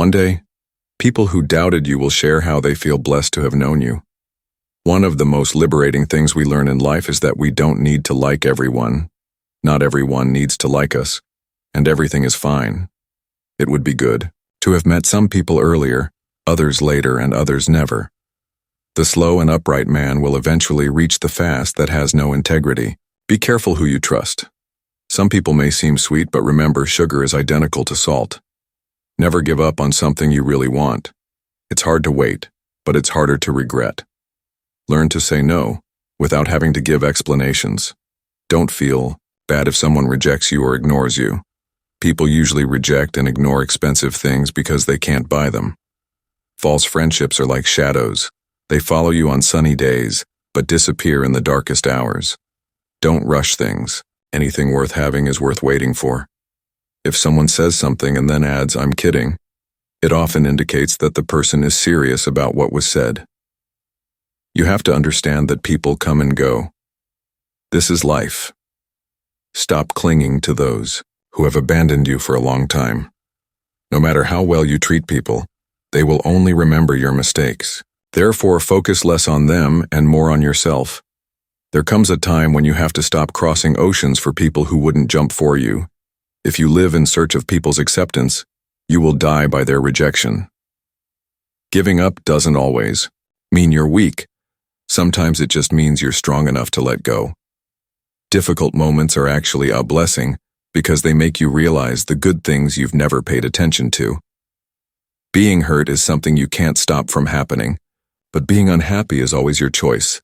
One day, people who doubted you will share how they feel blessed to have known you. One of the most liberating things we learn in life is that we don't need to like everyone. Not everyone needs to like us, and everything is fine. It would be good to have met some people earlier, others later, and others never. The slow and upright man will eventually reach the fast that has no integrity. Be careful who you trust. Some people may seem sweet, but remember, sugar is identical to salt. Never give up on something you really want. It's hard to wait, but it's harder to regret. Learn to say no without having to give explanations. Don't feel bad if someone rejects you or ignores you. People usually reject and ignore expensive things because they can't buy them. False friendships are like shadows. They follow you on sunny days, but disappear in the darkest hours. Don't rush things. Anything worth having is worth waiting for. If someone says something and then adds, "I'm kidding," it often indicates that the person is serious about what was said. You have to understand that people come and go. This is life. Stop clinging to those who have abandoned you for a long time. No matter how well you treat people, they will only remember your mistakes. Therefore, focus less on them and more on yourself. There comes a time when you have to stop crossing oceans for people who wouldn't jump for you. If you live in search of people's acceptance, you will die by their rejection. Giving up doesn't always mean you're weak. Sometimes it just means you're strong enough to let go. Difficult moments are actually a blessing because they make you realize the good things you've never paid attention to. Being hurt is something you can't stop from happening, but being unhappy is always your choice.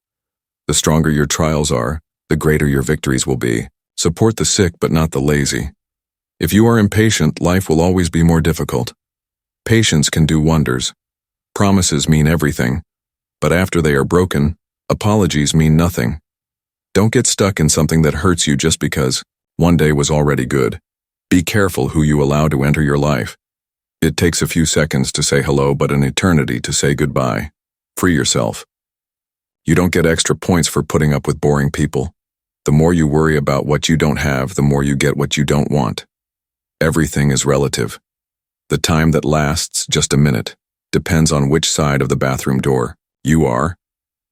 The stronger your trials are, the greater your victories will be. Support the sick but not the lazy. If you are impatient, life will always be more difficult. Patience can do wonders. Promises mean everything, but after they are broken, apologies mean nothing. Don't get stuck in something that hurts you just because one day was already good. Be careful who you allow to enter your life. It takes a few seconds to say hello, but an eternity to say goodbye. Free yourself. You don't get extra points for putting up with boring people. The more you worry about what you don't have, the more you get what you don't want. Everything is relative. The time that lasts just a minute depends on which side of the bathroom door you are.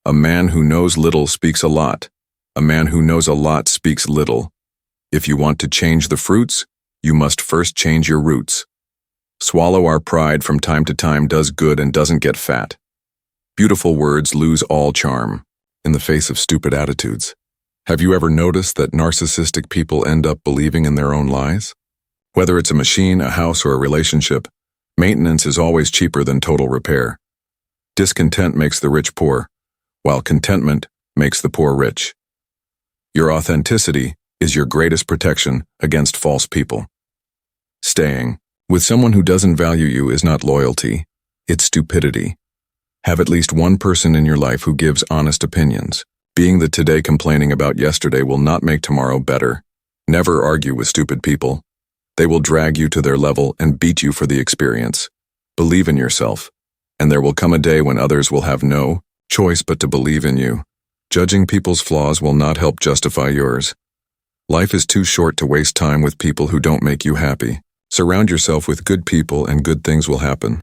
A man who knows little speaks a lot. A man who knows a lot speaks little. If you want to change the fruits, you must first change your roots. Swallow our pride from time to time does good and doesn't get fat. Beautiful words lose all charm in the face of stupid attitudes. Have you ever noticed that narcissistic people end up believing in their own lies? Whether it's a machine, a house, or a relationship, maintenance is always cheaper than total repair. Discontent makes the rich poor, while contentment makes the poor rich. Your authenticity is your greatest protection against false people. Staying with someone who doesn't value you is not loyalty, it's stupidity. Have at least one person in your life who gives honest opinions. Being the today complaining about yesterday will not make tomorrow better. Never argue with stupid people. They will drag you to their level and beat you for the experience. Believe in yourself, and there will come a day when others will have no choice but to believe in you. Judging people's flaws will not help justify yours. Life is too short to waste time with people who don't make you happy. Surround yourself with good people and good things will happen.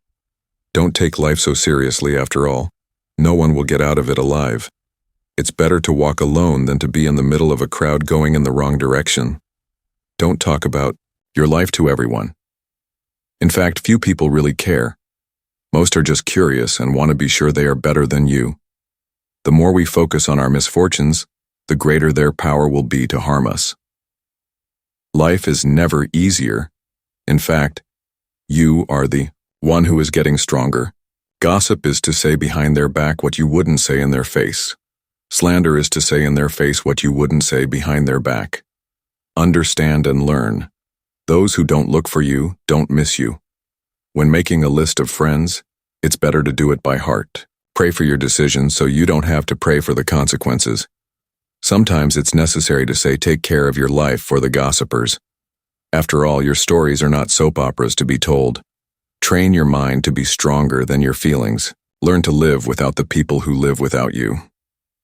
Don't take life so seriously after all. No one will get out of it alive. It's better to walk alone than to be in the middle of a crowd going in the wrong direction. Don't talk about your life to everyone. In fact, few people really care. Most are just curious and want to be sure they are better than you. The more we focus on our misfortunes, the greater their power will be to harm us. Life is never easier. In fact, you are the one who is getting stronger. Gossip is to say behind their back what you wouldn't say in their face. Slander is to say in their face what you wouldn't say behind their back. Understand and learn. Those who don't look for you don't miss you. When making a list of friends, it's better to do it by heart. Pray for your decisions so you don't have to pray for the consequences. Sometimes it's necessary to say take care of your life for the gossipers. After all, your stories are not soap operas to be told. Train your mind to be stronger than your feelings. Learn to live without the people who live without you.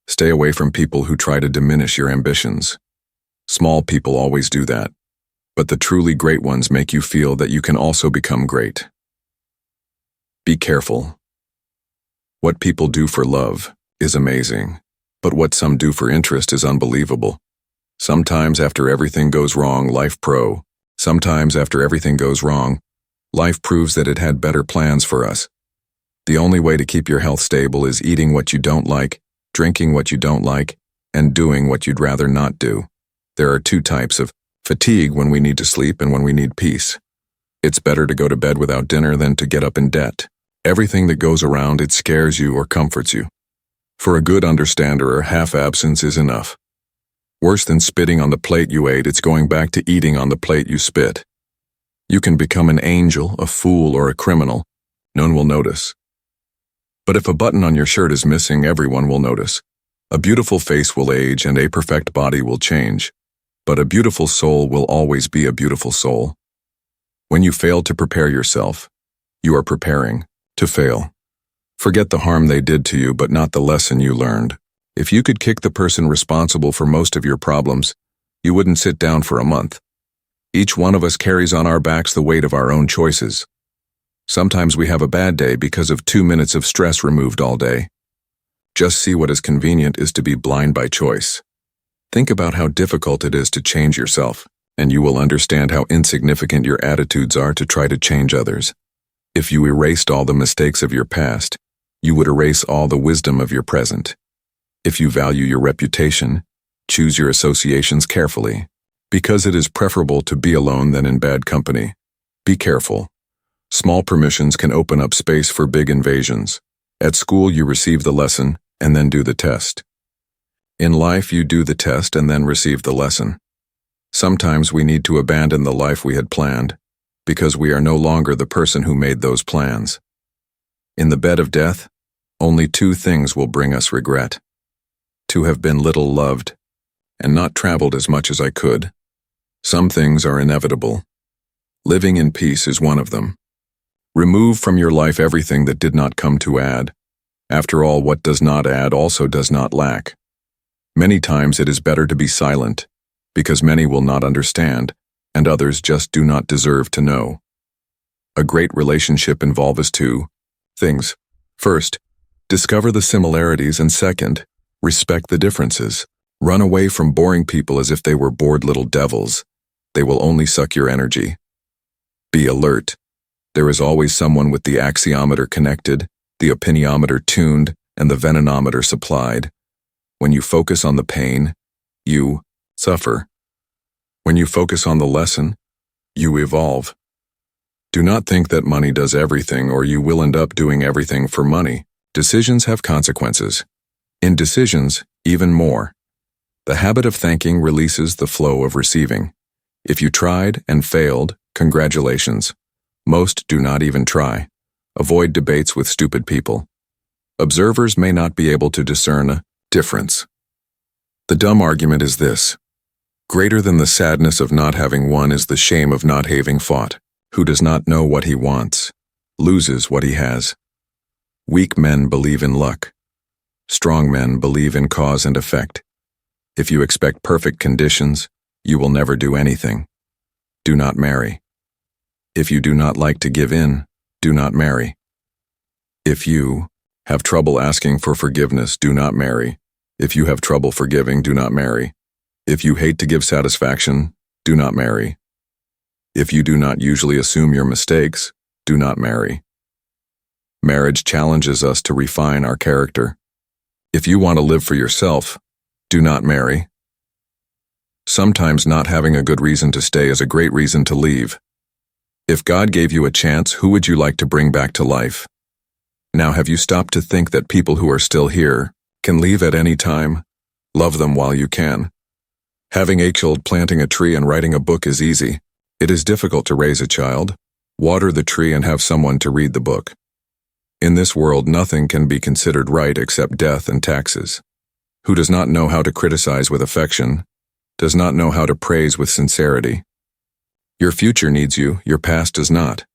Stay away from people who try to diminish your ambitions. Small people always do that, but the truly great ones make you feel that you can also become great. Be careful. What people do for love is amazing, but what some do for interest is unbelievable. Sometimes after everything goes wrong, life proves that it had better plans for us. The only way to keep your health stable is eating what you don't like, drinking what you don't like, and doing what you'd rather not do. There are two types of fatigue: when we need to sleep and when we need peace. It's better to go to bed without dinner than to get up in debt. Everything that goes around it scares you or comforts you. For a good understander, half absence is enough. Worse than spitting on the plate you ate, it's going back to eating on the plate you spit. You can become an angel, a fool, or a criminal. None will notice. But if a button on your shirt is missing, everyone will notice. A beautiful face will age and a perfect body will change. But a beautiful soul will always be a beautiful soul. When you fail to prepare yourself, you are preparing to fail. Forget the harm they did to you, but not the lesson you learned. If you could kick the person responsible for most of your problems, you wouldn't sit down for a month. Each one of us carries on our backs the weight of our own choices. Sometimes we have a bad day because of 2 minutes of stress removed all day. Just see what is convenient is to be blind by choice. Think about how difficult it is to change yourself, and you will understand how insignificant your attitudes are to try to change others. If you erased all the mistakes of your past, you would erase all the wisdom of your present. If you value your reputation, choose your associations carefully, because it is preferable to be alone than in bad company. Be careful. Small permissions can open up space for big invasions. At school, you receive the lesson and then do the test. In life, you do the test and then receive the lesson. Sometimes we need to abandon the life we had planned, because we are no longer the person who made those plans. In the bed of death, only 2 things will bring us regret: to have been little loved, and not traveled as much as I could. Some things are inevitable. Living in peace is one of them. Remove from your life everything that did not come to add. After all, what does not add also does not lack. Many times it is better to be silent, because many will not understand, and others just do not deserve to know. A great relationship involves 2 things. First, discover the similarities, and second, respect the differences. Run away from boring people as if they were bored little devils. They will only suck your energy. Be alert. There is always someone with the axiometer connected, the opiniometer tuned, and the venometer supplied. When you focus on the pain, you suffer. When you focus on the lesson, you evolve. Do not think that money does everything, or you will end up doing everything for money. Decisions have consequences. In decisions, even more. The habit of thanking releases the flow of receiving. If you tried and failed, congratulations. Most do not even try. Avoid debates with stupid people. Observers may not be able to discern a difference. The dumb argument is this: greater than the sadness of not having won is the shame of not having fought. Who does not know what he wants, loses what he has. Weak men believe in luck. Strong men believe in cause and effect. If you expect perfect conditions, you will never do anything. Do not marry. If you do not like to give in, do not marry. If you have trouble asking for forgiveness, do not marry. If you have trouble forgiving, do not marry. If you hate to give satisfaction, do not marry. If you do not usually assume your mistakes, do not marry. Marriage challenges us to refine our character. If you want to live for yourself, do not marry. Sometimes not having a good reason to stay is a great reason to leave. If God gave you a chance, who would you like to bring back to life? Now, have you stopped to think that people who are still here can leave at any time? Love them while you can. Having a child planting a tree and writing a book is easy. It is difficult to raise a child, water the tree, and have someone to read the book. In this world, nothing can be considered right except death and taxes. Who does not know how to criticize with affection, does not know how to praise with sincerity. Your future needs you, your past does not.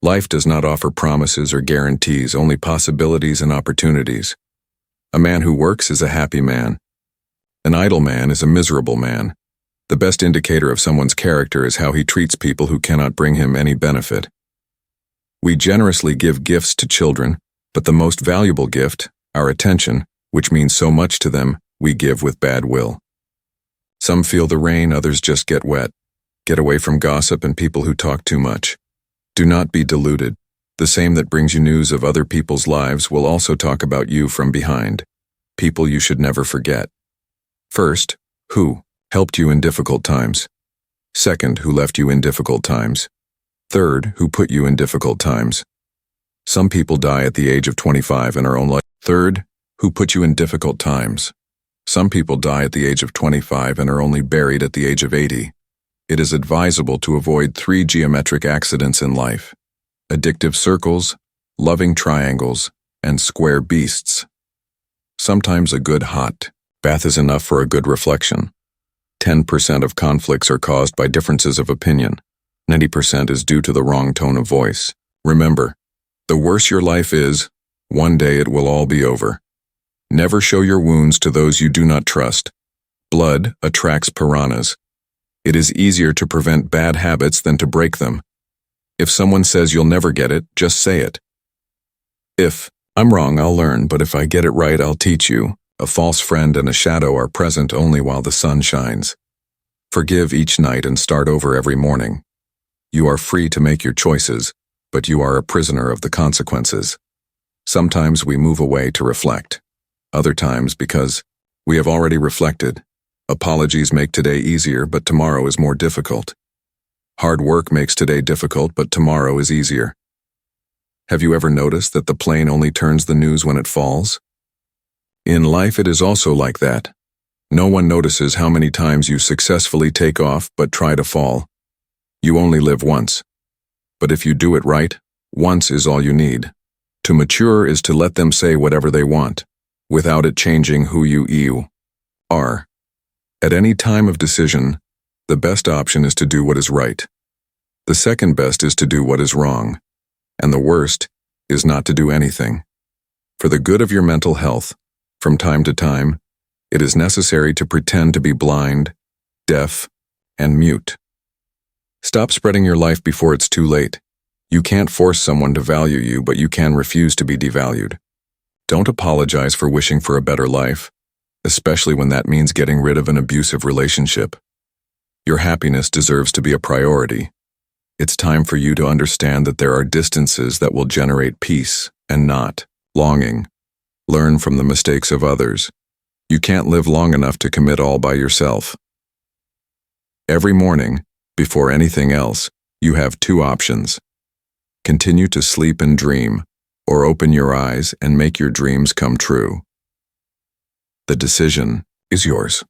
Life does not offer promises or guarantees, only possibilities and opportunities. A man who works is a happy man. An idle man is a miserable man. The best indicator of someone's character is how he treats people who cannot bring him any benefit. We generously give gifts to children, but the most valuable gift, our attention, which means so much to them, we give with bad will. Some feel the rain, others just get wet. Get away from gossip and people who talk too much. Do not be deluded. The same that brings you news of other people's lives will also talk about you from behind. People you should never forget. First, who helped you in difficult times. Second, who left you in difficult times. Third, who put you in difficult times. Some people die at the age of 25 and are only. Third, who put you in difficult times. Some people die at the age of 25 and are only buried at the age of 80. It is advisable to avoid 3 geometric accidents in life: addictive circles, loving triangles, and square beasts. Sometimes a good hot bath is enough for a good reflection. 10% of conflicts are caused by differences of opinion. 90% is due to the wrong tone of voice. Remember, the worse your life is, one day it will all be over. Never show your wounds to those you do not trust. Blood attracts piranhas. It is easier to prevent bad habits than to break them. If someone says you'll never get it, just say it. If I'm wrong, I'll learn, but if I get it right, I'll teach you. A false friend and a shadow are present only while the sun shines. Forgive each night and start over every morning. You are free to make your choices, but you are a prisoner of the consequences. Sometimes we move away to reflect. Other times because we have already reflected. Apologies make today easier, but tomorrow is more difficult. Hard work makes today difficult, but tomorrow is easier. Have you ever noticed that the plane only turns the news when it falls? In life it is also like that. No one notices how many times you successfully take off but try to fall. You only live once. But if you do it right, once is all you need. To mature is to let them say whatever they want, without it changing who you are. At any time of decision, the best option is to do what is right. The second best is to do what is wrong. And the worst is not to do anything. For the good of your mental health, from time to time, it is necessary to pretend to be blind, deaf, and mute. Stop spreading your life before it's too late. You can't force someone to value you, but you can refuse to be devalued. Don't apologize for wishing for a better life, especially when that means getting rid of an abusive relationship. Your happiness deserves to be a priority. It's time for you to understand that there are distances that will generate peace and not longing. Learn from the mistakes of others. You can't live long enough to commit all by yourself. Every morning, before anything else, you have 2 options. Continue to sleep and dream, or open your eyes and make your dreams come true. The decision is yours.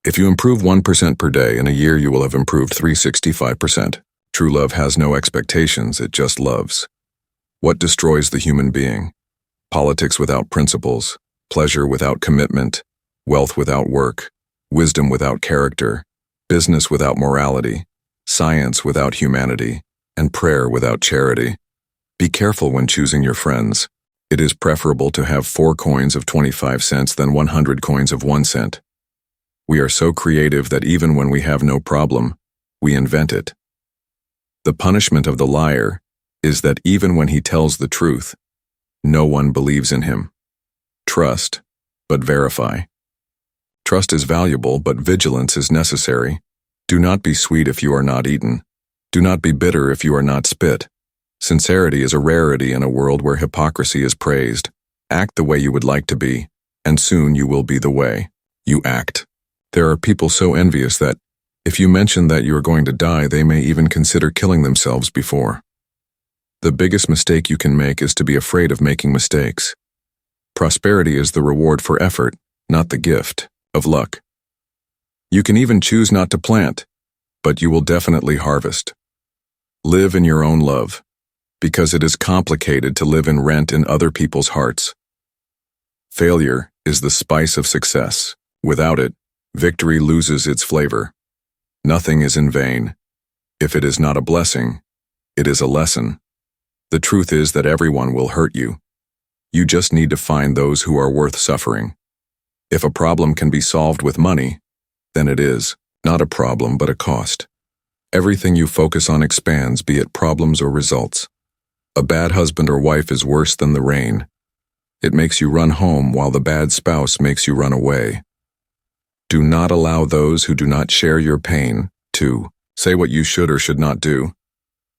If you improve 1% per day in a year, you will have improved 365%. True love has no expectations, it just loves. What destroys the human being? Politics without principles, pleasure without commitment, wealth without work, wisdom without character, business without morality, science without humanity, and prayer without charity. Be careful when choosing your friends. It is preferable to have 4 coins of 25 cents than 100 coins of 1 cent. We are so creative that even when we have no problem, we invent it. The punishment of the liar is that even when he tells the truth, no one believes in him. Trust, but verify. Trust is valuable, but vigilance is necessary. Do not be sweet if you are not eaten. Do not be bitter if you are not spit. Sincerity is a rarity in a world where hypocrisy is praised. Act the way you would like to be, and soon you will be the way you act. There are people so envious that, if you mention that you are going to die, they may even consider killing themselves before. The biggest mistake you can make is to be afraid of making mistakes. Prosperity is the reward for effort, not the gift of luck. You can even choose not to plant, but you will definitely harvest. Live in your own love, because it is complicated to live in rent in other people's hearts. Failure is the spice of success. Without it, victory loses its flavor. Nothing is in vain. If it is not a blessing, it is a lesson. The truth is that everyone will hurt you. You just need to find those who are worth suffering. If a problem can be solved with money, then it is not a problem but a cost. Everything you focus on expands, be it problems or results. A bad husband or wife is worse than the rain. It makes you run home while the bad spouse makes you run away. Do not allow those who do not share your pain to say what you should or should not do.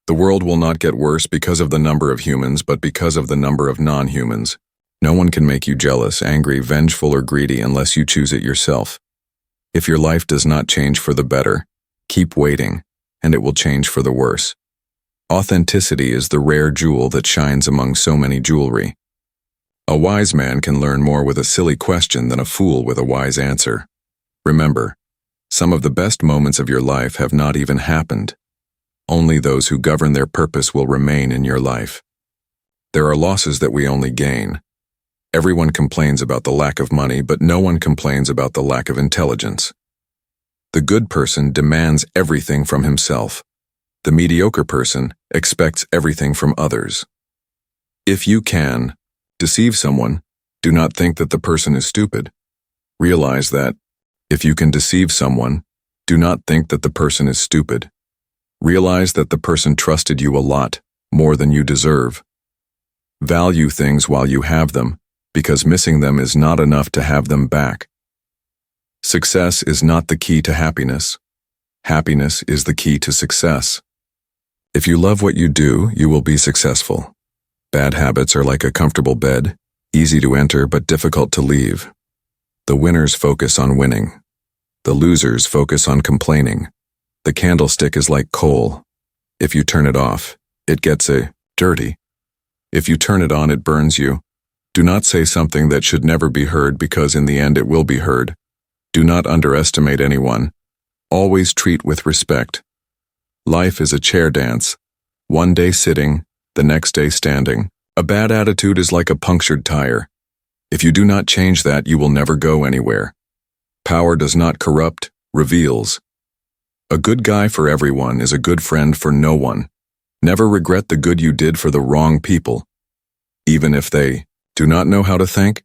The world will not get worse because of the number of humans, but because of the number of non-humans. No one can make you jealous, angry, vengeful, or greedy unless you choose it yourself. If your life does not change for the better, keep waiting, and it will change for the worse. Authenticity is the rare jewel that shines among so many jewelry. A wise man can learn more with a silly question than a fool with a wise answer. Remember, some of the best moments of your life have not even happened. Only those who govern their purpose will remain in your life. There are losses that we only gain. Everyone complains about the lack of money, but no one complains about the lack of intelligence. The good person demands everything from himself. The mediocre person expects everything from others. If you can deceive someone, do not think that the person is stupid. Realize that, if you can deceive someone, do not think that the person is stupid. Realize that the person trusted you a lot, more than you deserve. Value things while you have them, because missing them is not enough to have them back. Success is not the key to happiness. Happiness is the key to success. If you love what you do, you will be successful. Bad habits are like a comfortable bed, easy to enter but difficult to leave. The winners focus on winning. The losers focus on complaining. The candlestick is like coal. If you turn it off, it gets dirty. If you turn it on, it burns you. Do not say something that should never be heard, because in the end it will be heard. Do not underestimate anyone. Always treat with respect. Life is a chair dance. One day sitting, the next day standing. A bad attitude is like a punctured tire. If you do not change that, you will never go anywhere. Power does not corrupt, reveals. A good guy for everyone is a good friend for no one. Never regret the good you did for the wrong people. Even if they do not know how to thank,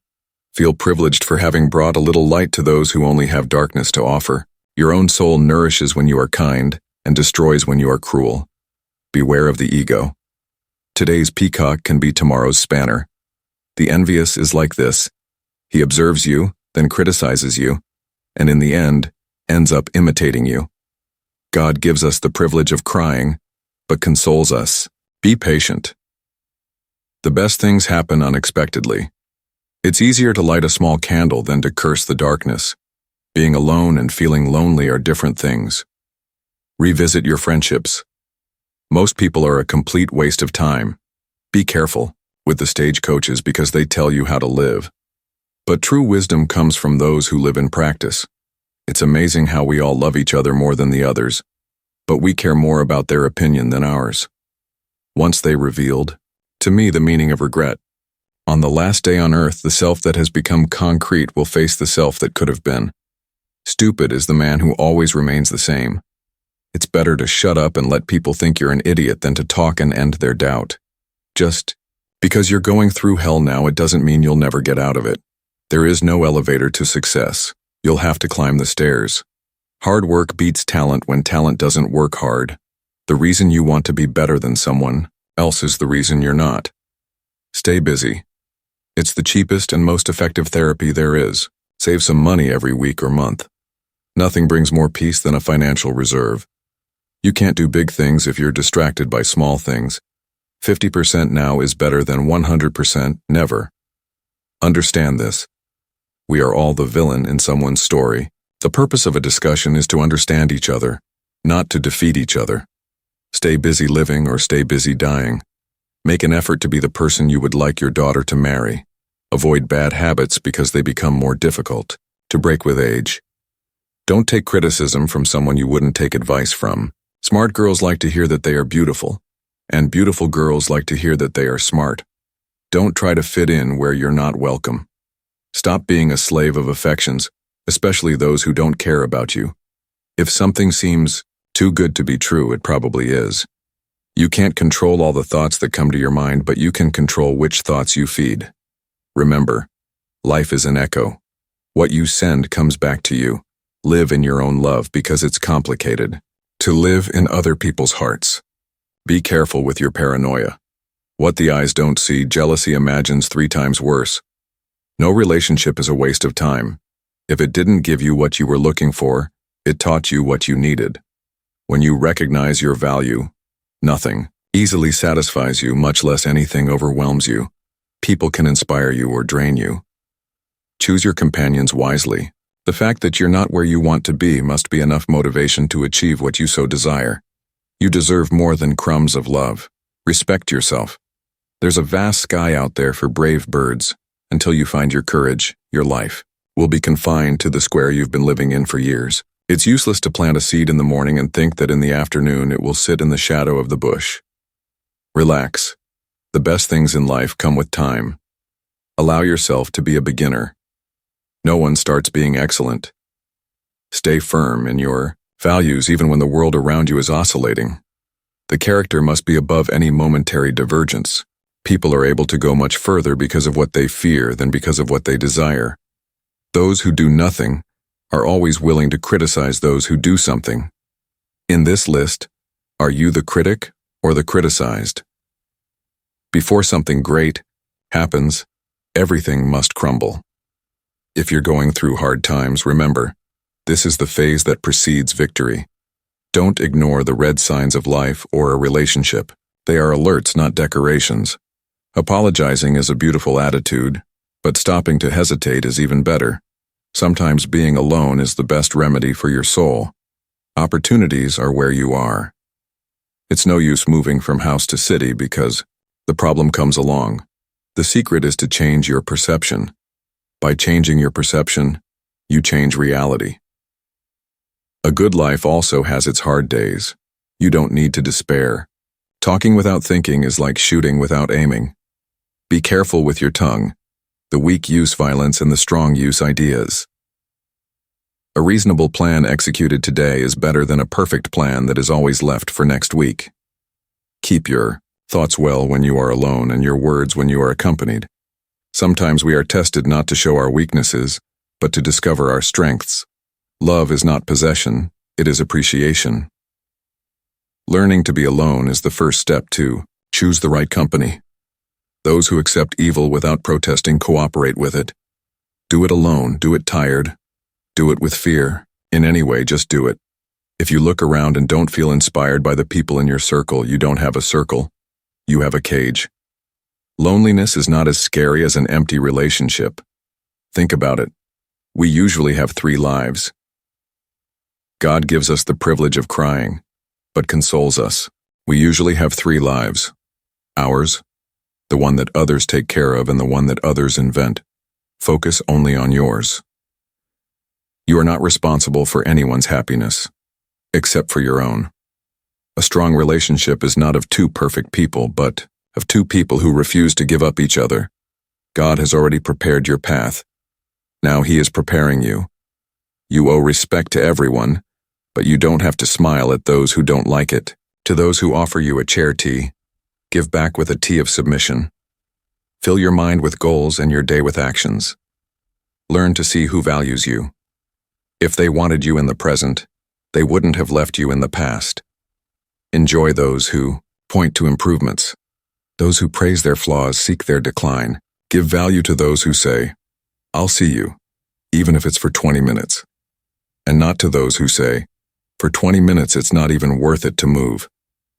feel privileged for having brought a little light to those who only have darkness to offer. Your own soul nourishes when you are kind and destroys when you are cruel. Beware of the ego. Today's peacock can be tomorrow's spanner. The envious is like this. He observes you, then criticizes you, and in the end, ends up imitating you. God gives us the privilege of crying, but consoles us. Be patient. The best things happen unexpectedly. It's easier to light a small candle than to curse the darkness. Being alone and feeling lonely are different things. Revisit your friendships. Most people are a complete waste of time. Be careful with the stagecoaches because they tell you how to live. But true wisdom comes from those who live in practice. It's amazing how we all love each other more than the others, but we care more about their opinion than ours. Once they revealed, to me, the meaning of regret. On the last day on earth, the self that has become concrete will face the self that could have been. Stupid is the man who always remains the same. It's better to shut up and let people think you're an idiot than to talk and end their doubt. Just because you're going through hell now, it doesn't mean you'll never get out of it. There is no elevator to success. You'll have to climb the stairs. Hard work beats talent when talent doesn't work hard. The reason you want to be better than someone else is the reason you're not. Stay busy. It's the cheapest and most effective therapy there is. Save some money every week or month. Nothing brings more peace than a financial reserve. You can't do big things if you're distracted by small things. 50% now is better than 100% never. Understand this. We are all the villain in someone's story. The purpose of a discussion is to understand each other, not to defeat each other. Stay busy living or stay busy dying. Make an effort to be the person you would like your daughter to marry. Avoid bad habits because they become more difficult to break with age. Don't take criticism from someone you wouldn't take advice from. Smart girls like to hear that they are beautiful, and beautiful girls like to hear that they are smart. Don't try to fit in where you're not welcome. Stop being a slave of affections, especially those who don't care about you. If something seems too good to be true, it probably is. You can't control all the thoughts that come to your mind, but you can control which thoughts you feed. Remember, life is an echo. What you send comes back to you. Live in your own love because it's complicated to live in other people's hearts. Be careful with your paranoia. What the eyes don't see, jealousy imagines 3 times worse. No relationship is a waste of time. If it didn't give you what you were looking for, it taught you what you needed. When you recognize your value, nothing easily satisfies you, much less anything overwhelms you. People can inspire you or drain you. Choose your companions wisely. The fact that you're not where you want to be must be enough motivation to achieve what you so desire. You deserve more than crumbs of love. Respect yourself. There's a vast sky out there for brave birds. Until you find your courage, your life will be confined to the square you've been living in for years. It's useless to plant a seed in the morning and think that in the afternoon it will sit in the shadow of the bush. Relax. The best things in life come with time. Allow yourself to be a beginner. No one starts being excellent. Stay firm in your values even when the world around you is oscillating. The character must be above any momentary divergence. People are able to go much further because of what they fear than because of what they desire. Those who do nothing are always willing to criticize those who do something. In this list, are you the critic or the criticized? Before something great happens, everything must crumble. If you're going through hard times, remember, this is the phase that precedes victory. Don't ignore the red signs of life or a relationship. They are alerts, not decorations. Apologizing is a beautiful attitude, but stopping to hesitate is even better. Sometimes being alone is the best remedy for your soul. Opportunities are where you are. It's no use moving from house to city because the problem comes along. The secret is to change your perception. By changing your perception, you change reality. A good life also has its hard days. You don't need to despair. Talking without thinking is like shooting without aiming. Be careful with your tongue. The weak use violence and the strong use ideas. A reasonable plan executed today is better than a perfect plan that is always left for next week. Keep your thoughts well when you are alone and your words when you are accompanied. Sometimes we are tested not to show our weaknesses, but to discover our strengths. Love is not possession, it is appreciation. Learning to be alone is the first step to choose the right company. Those who accept evil without protesting cooperate with it. Do it alone, do it tired, do it with fear. In any way, just do it. If you look around and don't feel inspired by the people in your circle, you don't have a circle, you have a cage. Loneliness is not as scary as an empty relationship. Think about it. We usually have 3 lives. God gives us the privilege of crying, but consoles us. We usually have 3 lives. Ours, the one that others take care of, and the one that others invent. Focus only on yours. You are not responsible for anyone's happiness, except for your own. A strong relationship is not of 2 perfect people, but of 2 people who refuse to give up each other. God has already prepared your path. Now He is preparing you. You owe respect to everyone, but you don't have to smile at those who don't like it. To those who offer you a chair tea, give back with a tea of submission. Fill your mind with goals and your day with actions. Learn to see who values you. If they wanted you in the present, they wouldn't have left you in the past. Enjoy those who point to improvements. Those who praise their flaws seek their decline. Give value to those who say, "I'll see you," even if it's for 20 minutes. And not to those who say, "For 20 minutes it's not even worth it to move."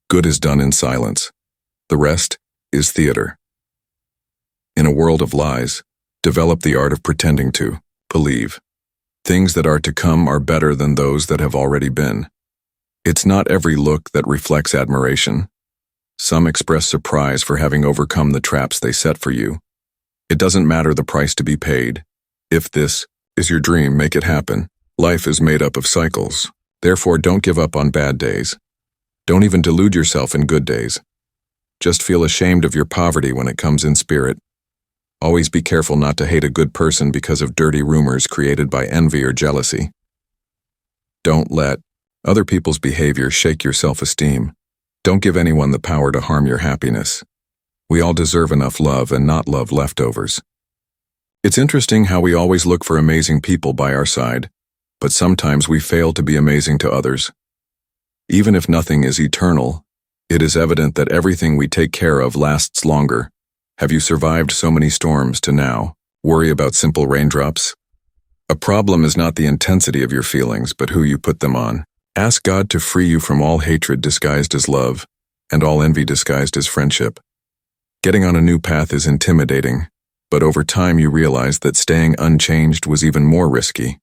Good is done in silence. The rest is theater. In a world of lies, develop the art of pretending to believe. Things that are to come are better than those that have already been. It's not every look that reflects admiration. Some express surprise for having overcome the traps they set for you. It doesn't matter the price to be paid. If this is your dream, make it happen. Life is made up of cycles. Therefore, don't give up on bad days. Don't even delude yourself in good days. Just feel ashamed of your poverty when it comes in spirit. Always be careful not to hate a good person because of dirty rumors created by envy or jealousy. Don't let other people's behavior shake your self-esteem. Don't give anyone the power to harm your happiness. We all deserve enough love and not love leftovers. It's interesting how we always look for amazing people by our side, but sometimes we fail to be amazing to others. Even if nothing is eternal, It is evident that everything we take care of lasts longer. Have you survived so many storms to now worry about simple raindrops? A problem is not the intensity of your feelings, but who you put them on. Ask God to free you from all hatred disguised as love, and all envy disguised as friendship. Getting on a new path is intimidating, but over time you realize that staying unchanged was even more risky.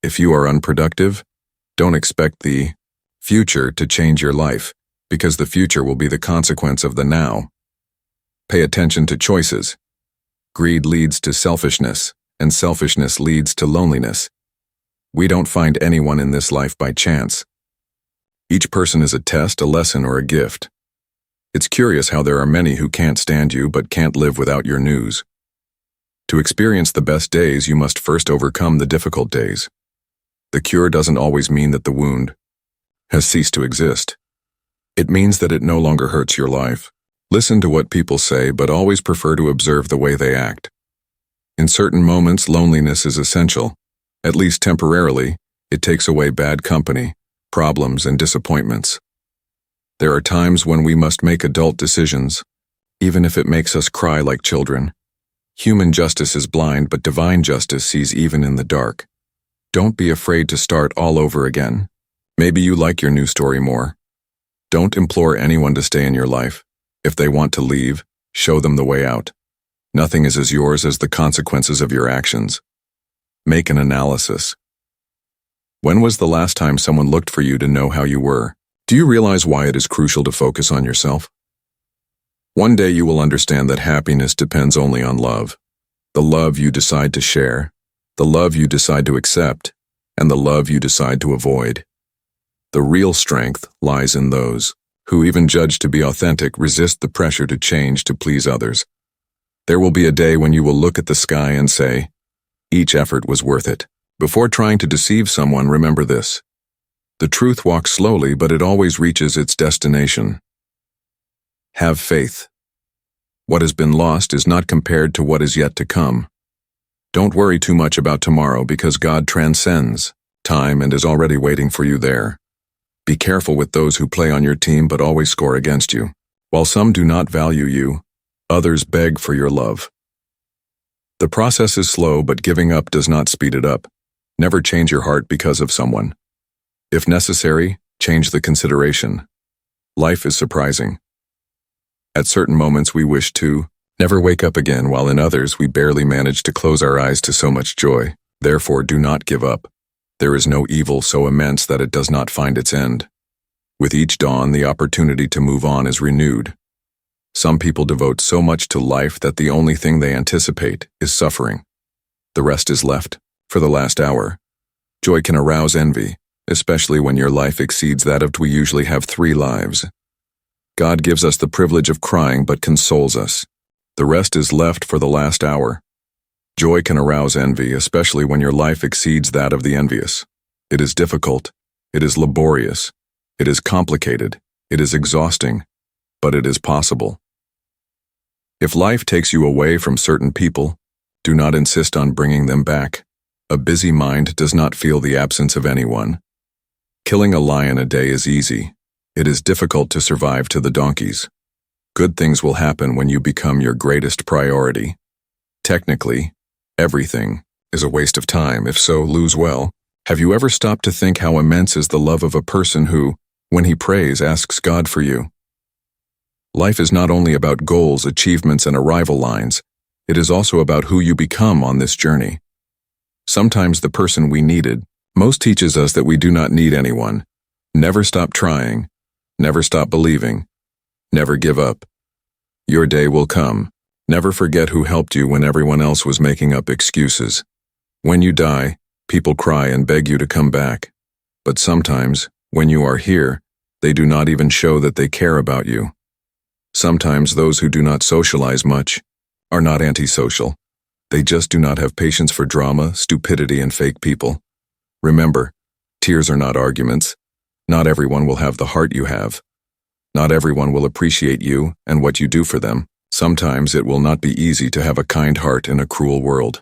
If you are unproductive, don't expect the future to change your life, because the future will be the consequence of the now. Pay attention to choices. Greed leads to selfishness, and selfishness leads to loneliness. We don't find anyone in this life by chance. Each person is a test, a lesson, or a gift. It's curious how there are many who can't stand you but can't live without your news. To experience the best days, you must first overcome the difficult days. The cure doesn't always mean that the wound has ceased to exist. It means that it no longer hurts your life. Listen to what people say, but always prefer to observe the way they act. In certain moments, loneliness is essential. At least temporarily, it takes away bad company, problems, and disappointments. There are times when we must make adult decisions, even if it makes us cry like children. Human justice is blind, but divine justice sees even in the dark. Don't be afraid to start all over again. Maybe you like your new story more. Don't implore anyone to stay in your life. If they want to leave, show them the way out. Nothing is as yours as the consequences of your actions. Make an analysis. When was the last time someone looked for you to know how you were? Do you realize why it is crucial to focus on yourself? One day you will understand that happiness depends only on love. The love you decide to share, the love you decide to accept, and the love you decide to avoid. The real strength lies in those who, even judged to be authentic, resist the pressure to change to please others. There will be a day when you will look at the sky and say, each effort was worth it. Before trying to deceive someone, remember this. The truth walks slowly, but it always reaches its destination. Have faith. What has been lost is not compared to what is yet to come. Don't worry too much about tomorrow, because God transcends time and is already waiting for you there. Be careful with those who play on your team but always score against you. While some do not value you, others beg for your love. The process is slow, but giving up does not speed it up. Never change your heart because of someone. If necessary, change the consideration. Life is surprising. At certain moments we wish to never wake up again, while in others we barely manage to close our eyes to so much joy. Therefore, do not give up. There is no evil so immense that it does not find its end. With each dawn, the opportunity to move on is renewed. Some people devote so much to life that the only thing they anticipate is suffering. The rest is left for the last hour. Joy can arouse envy, especially when your life exceeds that of we usually have 3 lives. God gives us the privilege of crying but consoles us. The rest is left for the last hour. Joy can arouse envy, especially when your life exceeds that of the envious. It is difficult, it is laborious, it is complicated, it is exhausting, but it is possible. If life takes you away from certain people, do not insist on bringing them back. A busy mind does not feel the absence of anyone. Killing a lion a day is easy. It is difficult to survive to the donkeys. Good things will happen when you become your greatest priority. Technically, everything is a waste of time. If so, lose well. Have you ever stopped to think how immense is the love of a person who, when he prays, asks God for you? Life is not only about goals, achievements, and arrival lines. It is also about who you become on this journey. Sometimes the person we needed most teaches us that we do not need anyone. Never stop trying. Never stop believing. Never give up. Your day will come. Never forget who helped you when everyone else was making up excuses. When you die, people cry and beg you to come back. But sometimes, when you are here, they do not even show that they care about you. Sometimes those who do not socialize much are not antisocial. They just do not have patience for drama, stupidity, and fake people. Remember, tears are not arguments. Not everyone will have the heart you have. Not everyone will appreciate you and what you do for them. Sometimes it will not be easy to have a kind heart in a cruel world.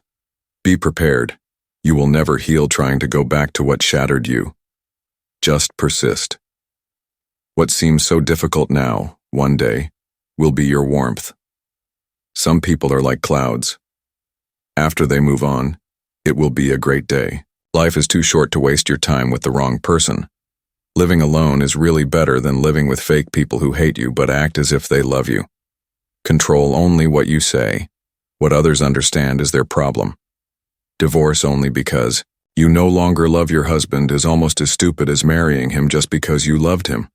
Be prepared. You will never heal trying to go back to what shattered you. Just persist. What seems so difficult now, one day, will be your warmth. Some people are like clouds. After they move on, it will be a great day. Life is too short to waste your time with the wrong person. Living alone is really better than living with fake people who hate you but act as if they love you. Control only what you say. What others understand is their problem. Divorce only because you no longer love your husband is almost as stupid as marrying him just because you loved him.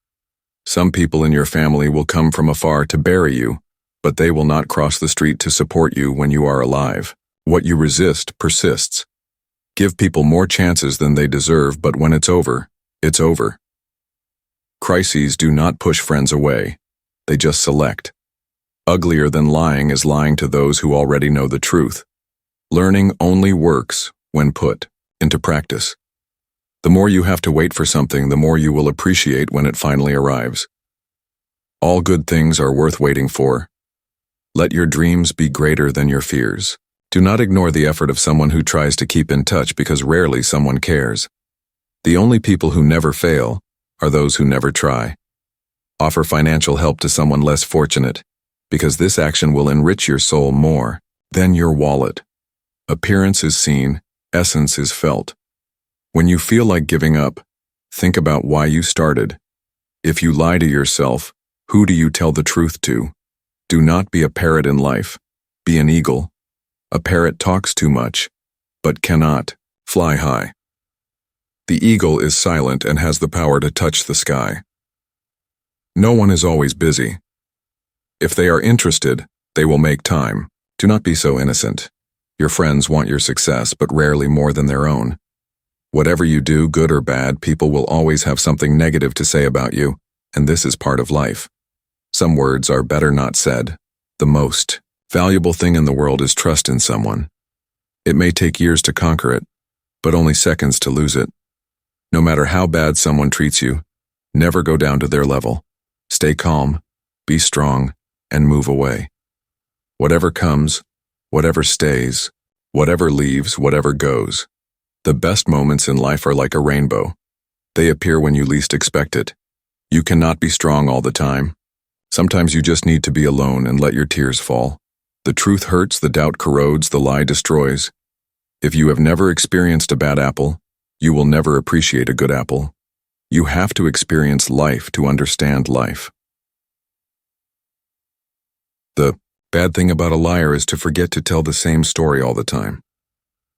Some people in your family will come from afar to bury you, but they will not cross the street to support you when you are alive. What you resist persists. Give people more chances than they deserve, but when it's over, it's over. Crises do not push friends away. They just select. Uglier than lying is lying to those who already know the truth. Learning only works when put into practice. The more you have to wait for something, the more you will appreciate when it finally arrives. All good things are worth waiting for. Let your dreams be greater than your fears. Do not ignore the effort of someone who tries to keep in touch because rarely someone cares. The only people who never fail are those who never try. Offer financial help to someone less fortunate, because this action will enrich your soul more than your wallet. Appearance is seen, essence is felt. When you feel like giving up, think about why you started. If you lie to yourself, who do you tell the truth to? Do not be a parrot in life. Be an eagle. A parrot talks too much, but cannot fly high. The eagle is silent and has the power to touch the sky. No one is always busy. If they are interested, they will make time. Do not be so innocent. Your friends want your success, but rarely more than their own. Whatever you do, good or bad, people will always have something negative to say about you, and this is part of life. Some words are better not said. The most valuable thing in the world is trust in someone. It may take years to conquer it, but only seconds to lose it. No matter how bad someone treats you, never go down to their level. Stay calm, be strong, and move away. Whatever comes, whatever stays, whatever leaves, whatever goes. The best moments in life are like a rainbow. They appear when you least expect it. You cannot be strong all the time. Sometimes you just need to be alone and let your tears fall. The truth hurts, the doubt corrodes, the lie destroys. If you have never experienced a bad apple, you will never appreciate a good apple. You have to experience life to understand life. The bad thing about a liar is to forget to tell the same story all the time.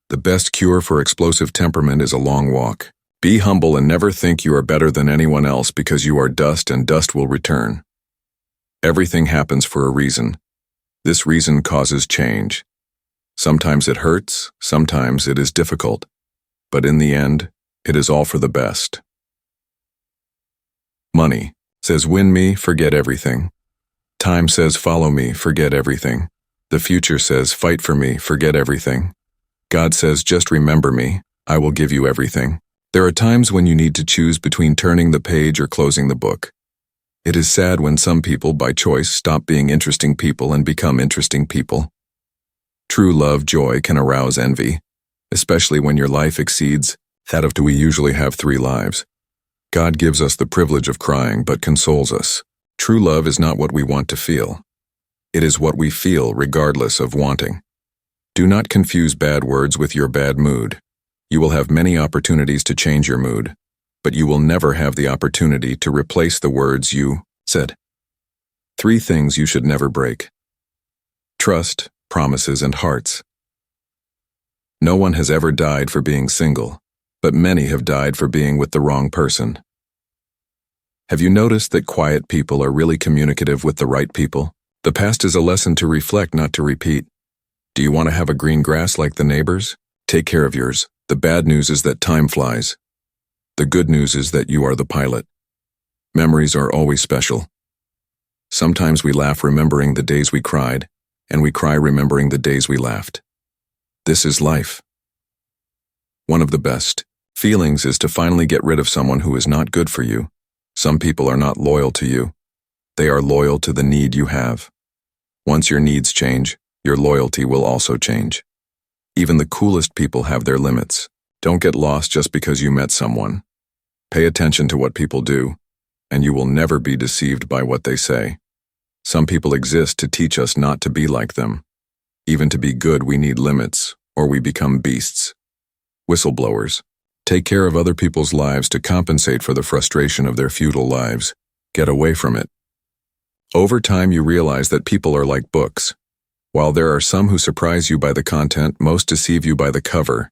The best cure for explosive temperament is a long walk. Be humble and never think you are better than anyone else because you are dust and dust will return. Everything happens for a reason. This reason causes change. Sometimes it hurts, sometimes it is difficult. But in the end, it is all for the best. Money says win me, forget everything. Time says follow me, forget everything. The future says fight for me, forget everything. God says just remember me, I will give you everything. There are times when you need to choose between turning the page or closing the book. It is sad when some people, by choice, stop being interesting people and become interesting people. True love, joy can arouse envy, especially when your life exceeds that of two. We usually have 3 lives. God gives us the privilege of crying but consoles us. True love is not what we want to feel. It is what we feel regardless of wanting. Do not confuse bad words with your bad mood. You will have many opportunities to change your mood, but you will never have the opportunity to replace the words you said. 3 things you should never break: trust, promises, and hearts. No one has ever died for being single, but many have died for being with the wrong person. Have you noticed that quiet people are really communicative with the right people? The past is a lesson to reflect, not to repeat. Do you want to have a green grass like the neighbors? Take care of yours. The bad news is that time flies. The good news is that you are the pilot. Memories are always special. Sometimes we laugh remembering the days we cried, and we cry remembering the days we laughed. This is life. One of the best feelings is to finally get rid of someone who is not good for you. Some people are not loyal to you. They are loyal to the need you have. Once your needs change, your loyalty will also change. Even the coolest people have their limits. Don't get lost just because you met someone. Pay attention to what people do, and you will never be deceived by what they say. Some people exist to teach us not to be like them. Even to be good, we need limits, or we become beasts. Whistleblowers. Take care of other people's lives to compensate for the frustration of their futile lives. Get away from it. Over time, you realize that people are like books. While there are some who surprise you by the content, most deceive you by the cover.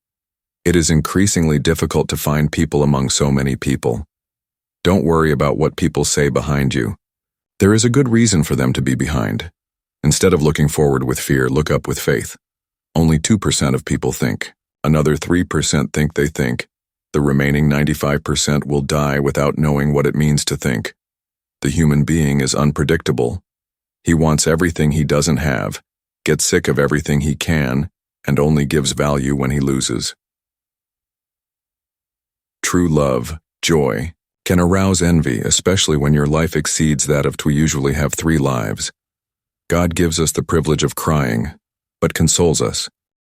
It is increasingly difficult to find people among so many people. Don't worry about what people say behind you. There is a good reason for them to be behind. Instead of looking forward with fear, look up with faith. Only 2% of people think. Another 3% think they think. The remaining 95% will die without knowing what it means to think. The human being is unpredictable. He wants everything he doesn't have, gets sick of everything he can, and only gives value when he loses. True love, joy, can arouse envy, especially when your life exceeds that of we usually have 3 lives. God gives us the privilege of crying, but consoles us.